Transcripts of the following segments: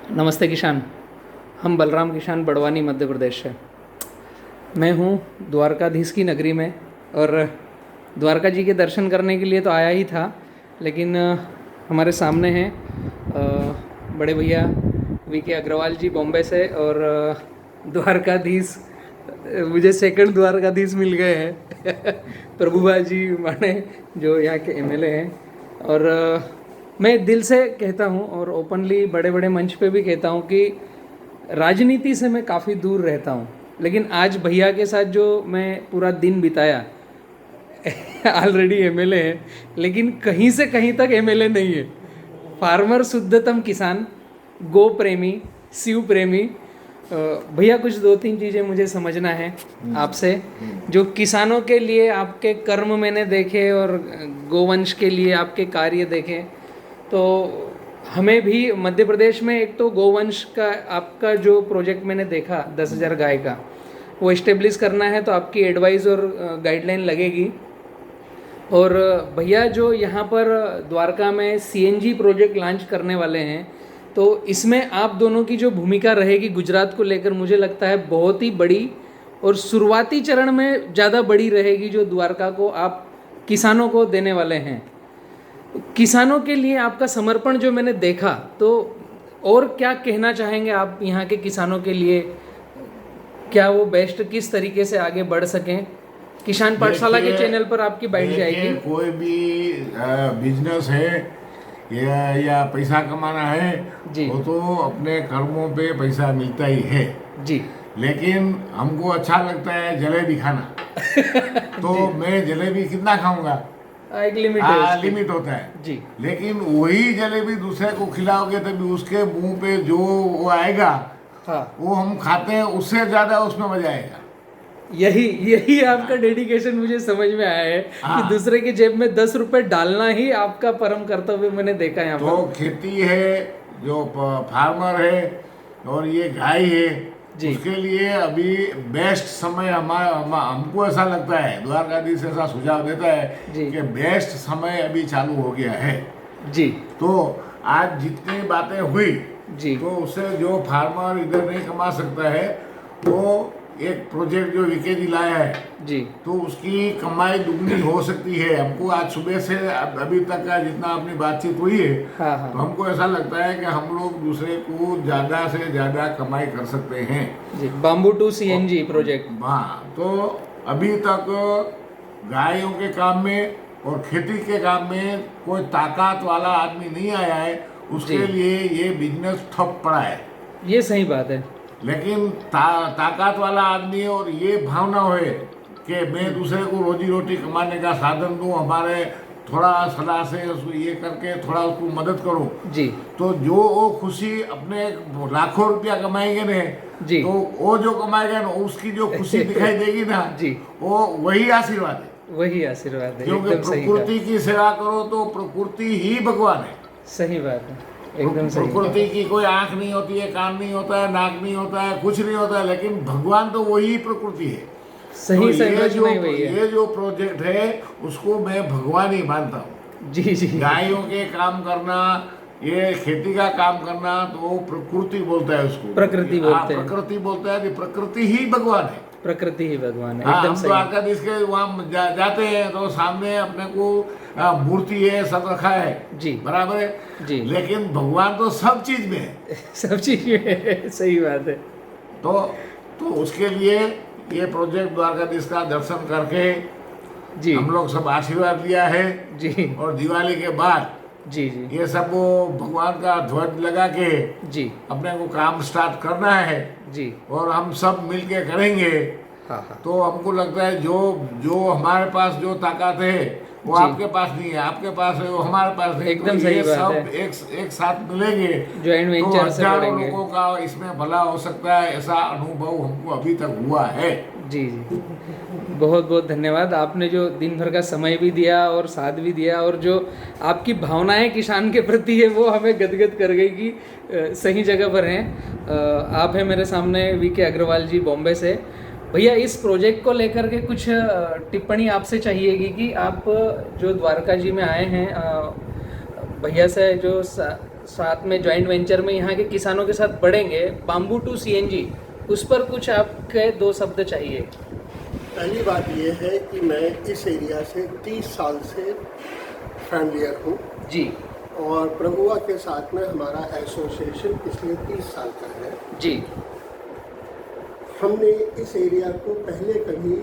नमस्ते किसान। हम बलराम किसान बड़वानी मध्य प्रदेश से। मैं हूँ द्वारकाधीश की नगरी में और द्वारका जी के दर्शन करने के लिए तो आया ही था, लेकिन हमारे सामने हैं बड़े भैया वीके अग्रवाल जी बॉम्बे से और द्वारकाधीश मुझे सेकंड द्वारकाधीश मिल गए हैं प्रभुभा जी माने जो यहाँ के एमएलए हैं। और मैं दिल से कहता हूँ और ओपनली बड़े बड़े मंच पे भी कहता हूँ कि राजनीति से मैं काफ़ी दूर रहता हूँ, लेकिन आज भैया के साथ जो मैं पूरा दिन बिताया ऑलरेडी एमएलए है, लेकिन कहीं से कहीं तक एमएलए नहीं है। फार्मर, शुद्धतम किसान, गो प्रेमी, शिव प्रेमी। भैया कुछ दो तीन चीज़ें मुझे समझना है आपसे, जो किसानों के लिए आपके कर्म मैंने देखे और गोवंश के लिए आपके कार्य देखे। तो हमें भी मध्य प्रदेश में एक तो गोवंश का आपका जो प्रोजेक्ट मैंने देखा 10,000 गाय का, वो इस्टेब्लिश करना है, तो आपकी एडवाइस और गाइडलाइन लगेगी। और भैया जो यहाँ पर द्वारका में सीएनजी प्रोजेक्ट लॉन्च करने वाले हैं, तो इसमें आप दोनों की जो भूमिका रहेगी गुजरात को लेकर, मुझे लगता है बहुत ही बड़ी और शुरुआती चरण में ज़्यादा बड़ी रहेगी, जो द्वारका को आप किसानों को देने वाले हैं। किसानों के लिए आपका समर्पण जो मैंने देखा, तो और क्या कहना चाहेंगे आप यहाँ के किसानों के लिए? क्या वो बेस्ट किस तरीके से आगे बढ़ सकें? किसान पाठशाला के चैनल पर आपकी बाइट जाएगी। कोई भी बिजनेस है या पैसा कमाना है जी, वो तो अपने कर्मों पे पैसा मिलता ही है जी लेकिन हमको अच्छा लगता है जलेबी खाना तो मैं जलेबी कितना खाऊंगा? एक लिमिट है उसकी। लिमिट होता है जी, लेकिन वही जलेबी दूसरे को खिलाओगे तभी उसके मुंह पे जो वो आएगा, हाँ, वो हम खाते हैं उससे ज्यादा उसमें मजा आएगा। यही आपका डेडिकेशन मुझे समझ में आया है कि दूसरे की जेब में 10 रुपए डालना ही आपका परम कर्तव्य मैंने देखा यहाँ तो पर। खेती है, जो फार्मर है और ये गाय है, जी। उसके लिए अभी बेस्ट समय हमको ऐसा लगता है, द्वारकाधीश ऐसा सुझाव देता है जी। कि बेस्ट समय अभी चालू हो गया है। जी, तो आज जितनी बातें हुई जी, तो उससे जो फार्मर इधर नहीं कमा सकता है, वो एक प्रोजेक्ट जो वीके जी लाया है, जी, तो उसकी कमाई दुगनी हो सकती है। हमको आज सुबह से अभी तक का जितना अपनी बातचीत हुई है, हाँ, तो हाँ, हमको ऐसा लगता है कि हम लोग दूसरे को ज़्यादा से ज़्यादा कमाई कर सकते हैं। जी। Bamboo to CNG project. हाँ, तो अभी तक गायों के काम में और खेती के काम में कोई ताकत वाला आदमी नहीं आया है, उसके लिए ये बिजनेस ठप पड़ा है। ये सही बात है। लेकिन ताकत वाला आदमी और ये भावना हो कि मैं दूसरे को रोजी रोटी कमाने का साधन दूं, हमारे थोड़ा सलाह से ये करके थोड़ा उसको मदद करूं, जी, तो जो वो खुशी अपने लाखों रुपया कमाएंगे ना, जी, तो वो जो कमाएगा ना उसकी जो खुशी दिखाई देगी ना, जी, वो वही आशीर्वाद है। वही आशीर्वाद है। क्योंकि एकदम सही प्रकृति की सेवा करो तो प्रकृति ही भगवान है। सही बात है, एकदम सही। प्रकृति की कोई आंख नहीं होती है, कान नहीं होता है, नाक नहीं होता है, कुछ नहीं होता है, लेकिन भगवान तो वही प्रकृति है। सही तो संरचना ही वही है। ये जो प्रोजेक्ट है उसको मैं भगवान ही मानता हूँ। जी, जी, गायों के काम करना, ये खेती का काम करना, तो प्रकृति बोलता है उसको, प्रकृति बोलते हैं। प्रकृति बोलता है, प्रकृति ही भगवान है। प्रकृति ही भगवान है, हाँ, एकदम हम सही। द्वारकाधीश के वहाँ जाते हैं तो सामने अपने को मूर्ति है, सब रखा है, जी, बराबर है जी। लेकिन भगवान तो सब चीज में है। सब चीज में सही बात है। तो उसके लिए ये प्रोजेक्ट द्वारकाधीश का दर्शन करके जी, हम लोग सब आशीर्वाद लिया है। जी, और दिवाली के बाद जी, जी, ये सब वो भगवान का ध्वज लगा के जी, अपने को काम स्टार्ट करना है जी, और हम सब मिलके करेंगे। हाँ, हाँ, तो हमको लगता है जो हमारे पास जो ताकत है वो जी। आपके पास नहीं है, आपके पास है वो हमारे पास नहीं। एकदम तो सही ये बात सब है। एक साथ मिलेंगे ज्वाइंट तो वेंचर से हजारों बढ़ेंगे। लोगों का इसमें भला हो सकता है, ऐसा अनुभव हमको अभी तक हुआ है। जी, जी, बहुत बहुत धन्यवाद। आपने जो दिन भर का समय भी दिया और साथ भी दिया, और जो आपकी भावनाएं किसान के प्रति है वो हमें गदगद कर गई कि सही जगह पर हैं। आप हैं मेरे सामने वीके अग्रवाल जी बॉम्बे से। भैया, इस प्रोजेक्ट को लेकर के कुछ टिप्पणी आपसे चाहिएगी कि आप जो द्वारका जी में आए हैं, भैया से जो साथ में जॉइंट वेंचर में यहाँ के किसानों के साथ बढ़ेंगे, बाम्बू टू सीएनजी, उस पर कुछ आपके 2 शब्द चाहिए। पहली बात यह है कि मैं इस एरिया से 30 साल से फैमिलियर हूँ जी और प्रभुआ के साथ में हमारा एसोसिएशन पिछले 30 साल का है। जी हमने इस एरिया को पहले कभी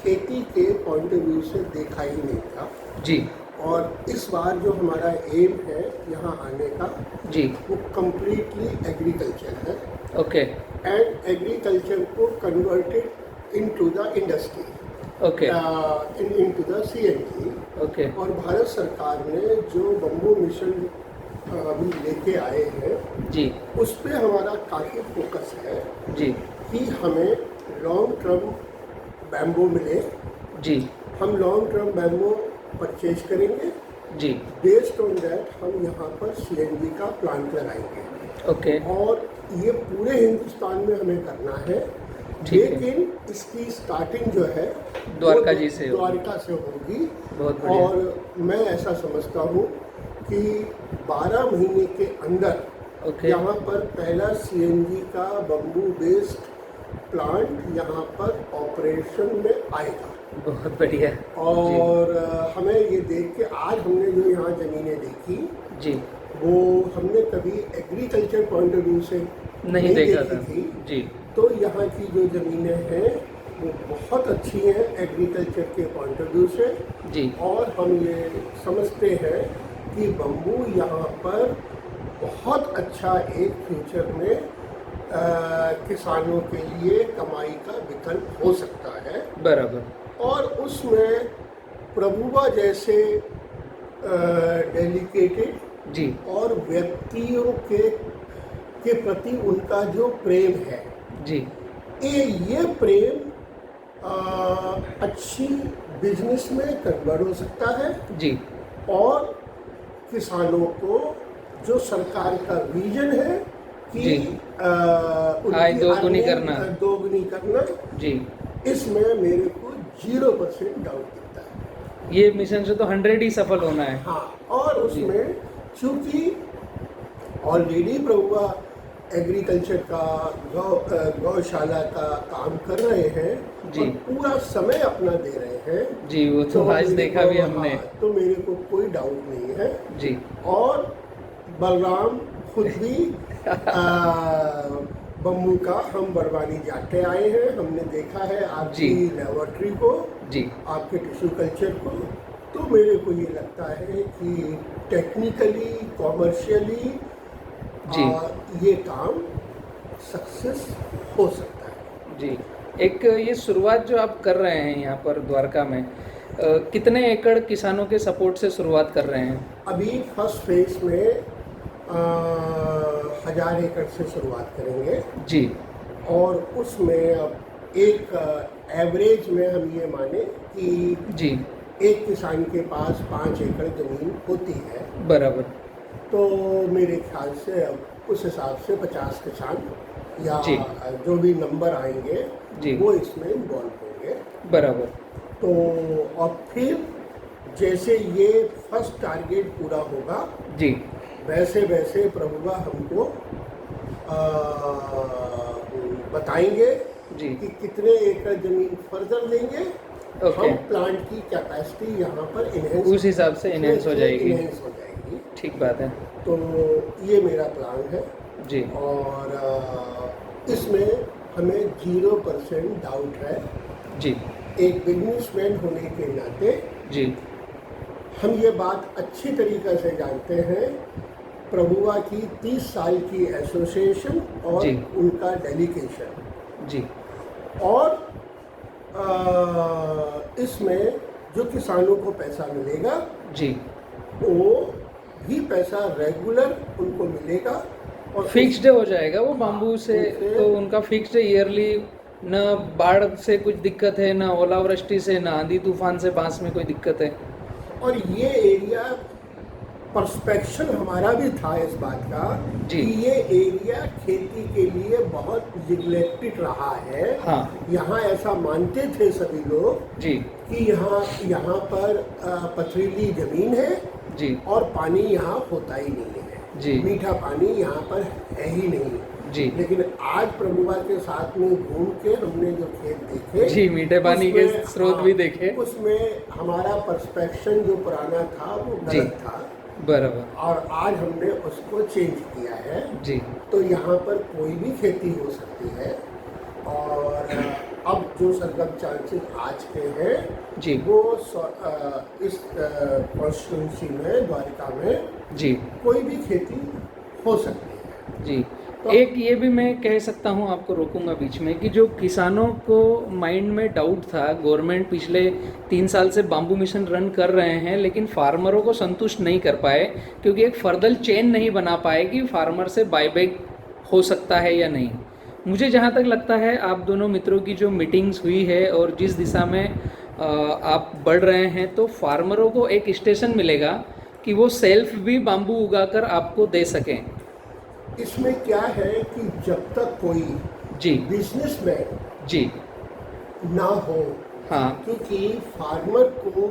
खेती के पॉइंट ऑफ व्यू से देखा ही नहीं था जी और इस बार जो हमारा एम है यहाँ आने का जी वो कम्प्लीटली एग्रीकल्चर है ओके एंड एग्रीकल्चर को converted into the industry okay into the CNG. Okay और भारत सरकार ने जो बम्बू मिशन अभी लेके आए हैं जी उस पे हमारा काफ़ी फोकस है जी कि हमें लॉन्ग टर्म बैम्बू मिले। जी हम लॉन्ग टर्म बैम्बू परचेज करेंगे, जी बेस्ड ऑन दैट हम यहाँ पर सीएनजी का प्लांट लगाएंगे ओके और ये पूरे हिंदुस्तान में हमें करना है। ठीक है। लेकिन इसकी स्टार्टिंग जो है द्वारका वो जी से होगी। द्वारका से होगी बहुत बढ़िया। और मैं ऐसा समझता हूँ कि 12 महीने के अंदर ओके यहाँ पर पहला सीएनजी का बम्बू बेस्ड प्लांट यहाँ पर ऑपरेशन में आएगा। बहुत बढ़िया और हमें ये देख के आज हमने जो यहाँ ज़मीनें देखी जी वो हमने कभी एग्रीकल्चर पॉइंट ऑफ व्यू से नहीं देखा देखी था थी। जी तो यहाँ की जो ज़मीनें हैं वो बहुत अच्छी हैं एग्रीकल्चर के पॉइंट ऑफ व्यू से जी और हम ये समझते हैं कि बम्बू यहाँ पर बहुत अच्छा एक फ्यूचर में किसानों के लिए कमाई का विकल्प हो सकता है। बराबर और उसमें प्रभुवा जैसे डेलिकेटेड जी और व्यक्तियों के प्रति उनका जो प्रेम है जी ये प्रेम अच्छी बिजनेस में कन्वर्ट हो सकता है जी और किसानों को जो सरकार का विजन है कि जी। उनकी आय दोगुनी earning, करना। दोगुनी करना, जी इसमें मेरे को 0% डाउट दिखता है। ये मिशन से तो 100 ही सफल होना है। हाँ और उसमें चूंकि ऑलरेडी प्रभुआ एग्रीकल्चर का गौशाला का काम कर रहे हैं जी। और पूरा समय अपना दे रहे हैं जी वो तो आज मेरे देखा को- भी हमने। हाँ, तो मेरे को कोई डाउट नहीं है। जी और बलराम खुद भी बम्बू का हम बरवानी जाके आए हैं, हमने देखा है आपकी जी। लेबोरेटरी को, जी आपके टिश्यू कल्चर को। तो मेरे को ये लगता है कि टेक्निकली कॉमर्शियली जी। ये काम सक्सेस हो सकता है। जी एक ये शुरुआत जो आप कर रहे हैं यहाँ पर द्वारका में कितने एकड़ किसानों के सपोर्ट से शुरुआत कर रहे हैं? अभी फर्स्ट फेज में 1000 एकड़ से शुरुआत करेंगे जी और उसमें अब एक एवरेज में हम ये माने कि जी एक किसान के पास 5 एकड़ ज़मीन होती है, बराबर तो मेरे ख्याल से अब उस हिसाब से 50 किसान या जी। जो भी नंबर आएंगे जी। वो इसमें इन्वॉल्व होंगे। बराबर तो और फिर जैसे ये फर्स्ट टारगेट पूरा होगा जी वैसे वैसे प्रभुवा हमको बताएंगे जी कि कितने एकड़ ज़मीन फर्दर लेंगे। ओके। हम प्लांट की कैपेसिटी यहाँ पर उस हिसाब से enhance हो जाएगी। enhance हो जाएगी। ठीक बात है। तो ये मेरा प्लान है जी और इसमें हमें 0% डाउट है। जी एक बिजनेसमैन होने के नाते जी हम ये बात अच्छी तरीक़े से जानते हैं, प्रभुआ की 30 साल की एसोसिएशन और जी। उनका डेलीगेशन जी और इसमें जो किसानों को पैसा मिलेगा जी वो भी पैसा रेगुलर उनको मिलेगा और फिक्स्ड हो जाएगा वो बाम्बू से, उनसे- तो उनका फिक्स्ड ईयरली, न बाढ़ से कुछ दिक्कत है, न ओलावृष्टि से, न आंधी तूफान से बांस में कोई दिक्कत है। और ये एरिया पर्सपेक्शन हमारा भी था इस बात का जी। कि ये एरिया खेती के लिए बहुत निग्लेक्टेड रहा है। हाँ यहाँ ऐसा मानते थे सभी लोग जी कि यहाँ पर पथरीली ज़मीन है जी और पानी यहाँ होता ही नहीं है। जी। मीठा पानी यहाँ पर है ही नहीं। जी। लेकिन आज प्रभुवा के साथ में घूम के हमने जो खेत देखे, जी, मीठे पानी के उसमें, स्रोत भी देखे। उसमें हमारा पर्सपेक्शन जो पुराना था वो जी। गलत था, बराबर। और आज हमने उसको चेंज किया है। जी। तो यहाँ पर कोई भी खेती हो सकती है, और अब जो सरगम चांसेस आज के हैं जी। वो इस कॉन्स्टिट्यूंसी में, द्वारिका में जी। कोई भी खेती हो सकती है। जी। तो एक ये भी मैं कह सकता हूँ, आपको रोकूंगा बीच में, कि जो किसानों को माइंड में डाउट था, गवर्नमेंट पिछले 3 साल से बाम्बू मिशन रन कर रहे हैं लेकिन फार्मरों को संतुष्ट नहीं कर पाए, क्योंकि एक फर्दर चेन नहीं बना पाए कि फार्मर से बायबैक हो सकता है या नहीं। मुझे जहाँ तक लगता है आप दोनों मित्रों की जो मीटिंग्स हुई है और जिस दिशा में आप बढ़ रहे हैं, तो फार्मरों को एक स्टेशन मिलेगा कि वो सेल्फ भी बाम्बू उगाकर आपको दे सकें। इसमें क्या है कि जब तक कोई जी। बिजनेसमैन जी। ना हो, हाँ। क्योंकि फार्मर को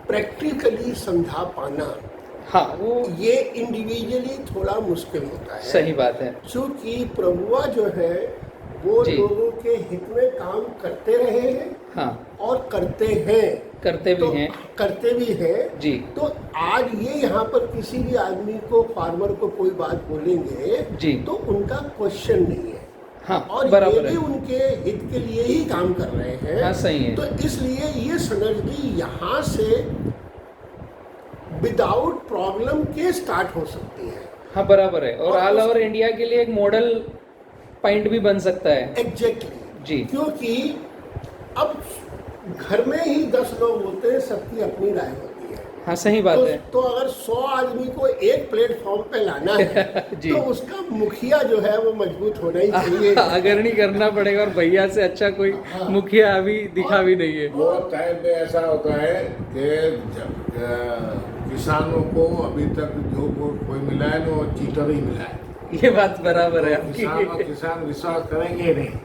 प्रैक्टिकली समझा पाना, हाँ, वो ये इंडिविजुअली थोड़ा मुश्किल होता है। सही बात है। क्योंकि प्रभुआ जो है वो जी। लोगों के हित में काम करते रहे हैं, हाँ, और करते हैं, करते भी हैं। करते भी हैं। जी। तो आज ये यहाँ पर किसी भी आदमी को, फार्मर को कोई बात बोलेंगे जी। तो उनका क्वेश्चन नहीं है। हाँ, और बराबर ये भी है। उनके हित के लिए ही काम कर रहे हैं। हाँ, सही है। तो इसलिए ये सिनर्जी यहाँ से विदाउट प्रॉब्लम के स्टार्ट हो सकती है। हाँ, बराबर है। और और ऑल उस- ओवर इंडिया के लिए एक मॉडल पॉइंट भी बन सकता है। एग्जैक्टली। जी। क्योंकि अब घर में ही 10 लोग होते हैं, सबकी अपनी राय होती है। हाँ, सही बात है। तो अगर 100 आदमी को एक प्लेटफॉर्म पे लाना है जी। तो उसका मुखिया जो है वो मजबूत होना ही चाहिए। अगर नहीं करना पड़ेगा, और भैया से अच्छा कोई हाँ। मुखिया अभी दिखा भी नहीं है। बहुत टाइम में ऐसा होता है कि किसानों को अभी तक जो कोई मिला है ना, वो चीटर ही मिला है। ये बात बराबर है तो आपकी। किसान विश्वास करेंगे नहीं।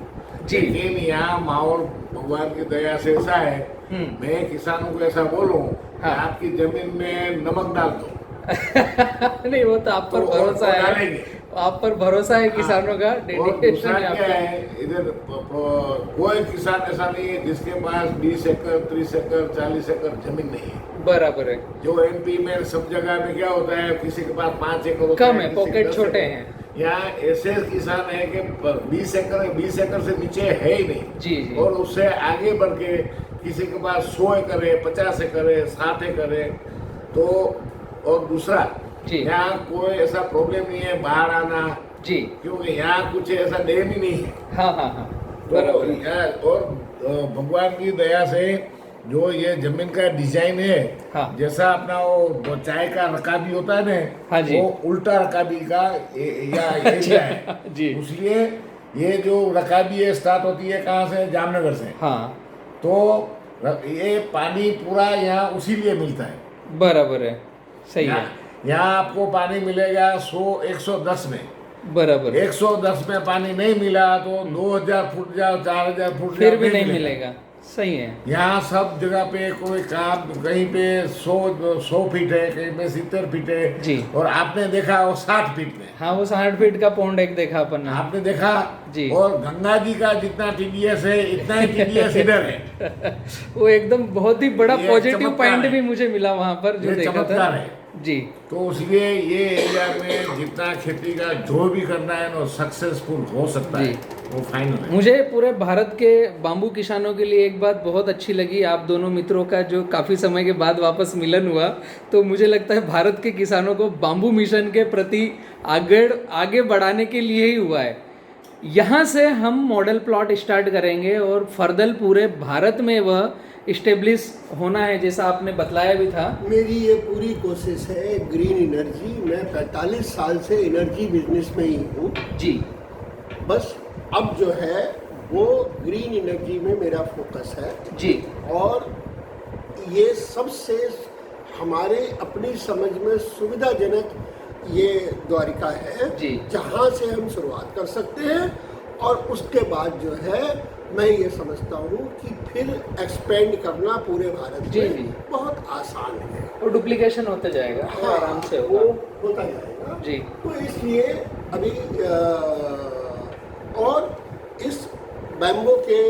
जी। लेकिन यहाँ माहौल भगवान की दया से ऐसा है, मैं किसानों को ऐसा बोलूं कि हाँ। आपकी जमीन में नमक डाल दो, नहीं, वो तो आप पर तो भरोसा है। डालेंगे। आप पर भरोसा है किसानों का, और डेडिकेशन दूसरा है क्या आपका। है, इधर कोई किसान ऐसा नहीं है जिसके पास 20 एकड़ 30 एकड़ 40 एकड़ जमीन नहीं है। बराबर है। जो एमपी में सब जगह में क्या होता है, किसी के पास 5 एकड़ होता कम है, किसी के पॉकेट 10 छोटे एकड़। हैं। यहाँ ऐसे किसान है कि 20 एकड़ से नीचे है ही नहीं। जी, जी। और उससे आगे बढ़ के किसी के पास 100 एकड़ है, 50 एकड़ है, 60 एकड़ है। तो और दूसरा, जी। यहाँ कोई ऐसा प्रॉब्लम नहीं है बाहर आना, जी। क्योंकि यहाँ कुछ ऐसा डैम ही नहीं है। हाँ, हाँ, हाँ, तो बराबर है। यहाँ और भगवान की दया से जो ये जमीन का डिजाइन है, हाँ। जैसा अपना वो चाय का रकाबी होता है ना, हाँ जी। वो उल्टा रकाबी का या एरिया है। जी। इसलिए ये जो रकाबी है स्टार्ट होती है कहाँ से, जामनगर से। हाँ, तो ये पानी पूरा यहाँ उसी लिए मिलता है। बराबर है। सही है। यहाँ आपको पानी मिलेगा 110 में। बराबर है। 110 में पानी नहीं मिला तो 2000 फुट जाओ, 4000 फुट फिर जाओ, भी नहीं मिलेगा। सही है। यहाँ सब जगह पे कोई काम, कहीं पे 100 फीट है, कहीं पे 70 फीट है। जी। और आपने देखा वो 60 फीट में, हाँ, वो 60 फीट का पौंड एक देखा अपन ने। आपने देखा। जी। और गंगा जी का जितना TDS है, इतना ही TDS इधर है। वो एकदम बहुत ही बड़ा ये पॉजिटिव चमत्कार पॉइंट है। भी मुझे मिला वहाँ पर जो ये देखा चमत्कार था। है। जी। तो इसलिए ये एरिया में जितना खेती का जो भी करना है ना, सक्सेसफुल हो सकता जी। है, वो फाइनल है। मुझे पूरे भारत के बाम्बू किसानों के लिए एक बात बहुत अच्छी लगी, आप दोनों मित्रों का जो काफ़ी समय के बाद वापस मिलन हुआ, तो मुझे लगता है भारत के किसानों को बाम्बू मिशन के प्रति आगे बढ़ाने के लिए ही हुआ है। यहाँ से हम मॉडल प्लॉट स्टार्ट करेंगे और फर्दर पूरे भारत में वह इस्टेब्लिश होना है, जैसा आपने बतलाया भी था। मेरी ये पूरी कोशिश है ग्रीन एनर्जी। मैं 45 साल से एनर्जी बिजनेस में ही हूँ। जी। बस अब जो है वो ग्रीन एनर्जी में मेरा फोकस है। जी। और ये सबसे हमारे अपनी समझ में सुविधाजनक ये द्वारिका है, जी। जहाँ से हम शुरुआत कर सकते हैं और उसके बाद जो है मैं ये समझता हूँ कि फिर एक्सपेंड करना पूरे भारत जी, में जी। बहुत आसान है। और डुप्लीकेशन होते जाएगा और आराम से वो होगा। होता जाएगा। जी। तो इसलिए अभी और इस बैम्बो के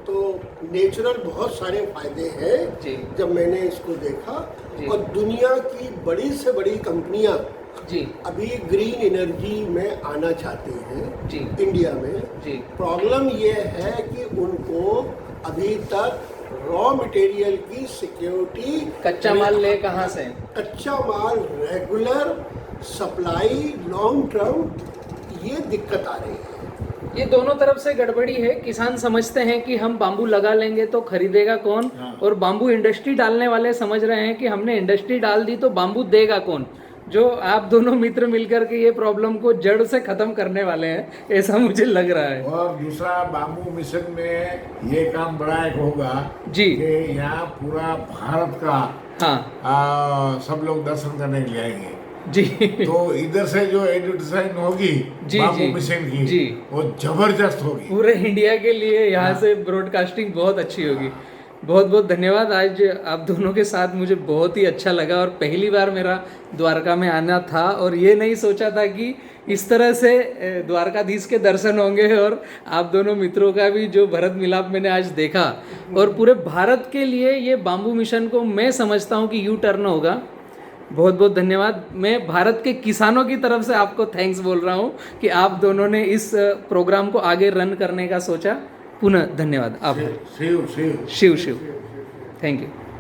तो नेचुरल बहुत सारे फायदे हैं जी। जब मैंने इसको देखा। जी। और दुनिया की बड़ी से बड़ी कंपनियां जी। अभी ग्रीन एनर्जी में आना चाहती हैं जी। इंडिया में। जी। प्रॉब्लम ये है कि उनको अभी तक रॉ मटेरियल की सिक्योरिटी, कच्चा माल ले कहाँ से? कच्चा माल रेगुलर सप्लाई लॉन्ग टर्म, ये दिक्कत आ रही है। ये दोनों तरफ से गड़बड़ी है। किसान समझते हैं कि हम बाम्बू लगा लेंगे तो खरीदेगा कौन, हाँ। और बाम्बू इंडस्ट्री डालने वाले समझ रहे हैं कि हमने इंडस्ट्री डाल दी तो बाम्बू देगा कौन। जो आप दोनों मित्र मिलकर के ये प्रॉब्लम को जड़ से खत्म करने वाले हैं, ऐसा मुझे लग रहा है। और दूसरा बाम्बू मिशन में ये काम बड़ा एक होगा जी। कि यहाँ पूरा भारत का हाँ सब लोग दर्शन करने के लिए आएंगे। जी। तो इधर से जो एडवर्टाइजमेंट होगी जी, बाम्बू जी, मिशन की, जी। वो जबरदस्त होगी। पूरे इंडिया के लिए यहाँ हाँ। से ब्रॉडकास्टिंग बहुत अच्छी होगी। बहुत बहुत धन्यवाद। आज आप दोनों के साथ मुझे बहुत ही अच्छा लगा, और पहली बार मेरा द्वारका में आना था, और ये नहीं सोचा था कि इस तरह से द्वारकाधीश के दर्शन होंगे, और आप दोनों मित्रों का भी जो भरत मिलाप मैंने आज देखा, और पूरे भारत के लिए ये बाम्बू मिशन को मैं समझता हूँ कि यू टर्न होगा। बहुत बहुत धन्यवाद। मैं भारत के किसानों की तरफ से आपको थैंक्स बोल रहा हूँ कि आप दोनों ने इस प्रोग्राम को आगे रन करने का सोचा। पुनः धन्यवाद। आभार। शिव शिव शिव शिव। Thank you.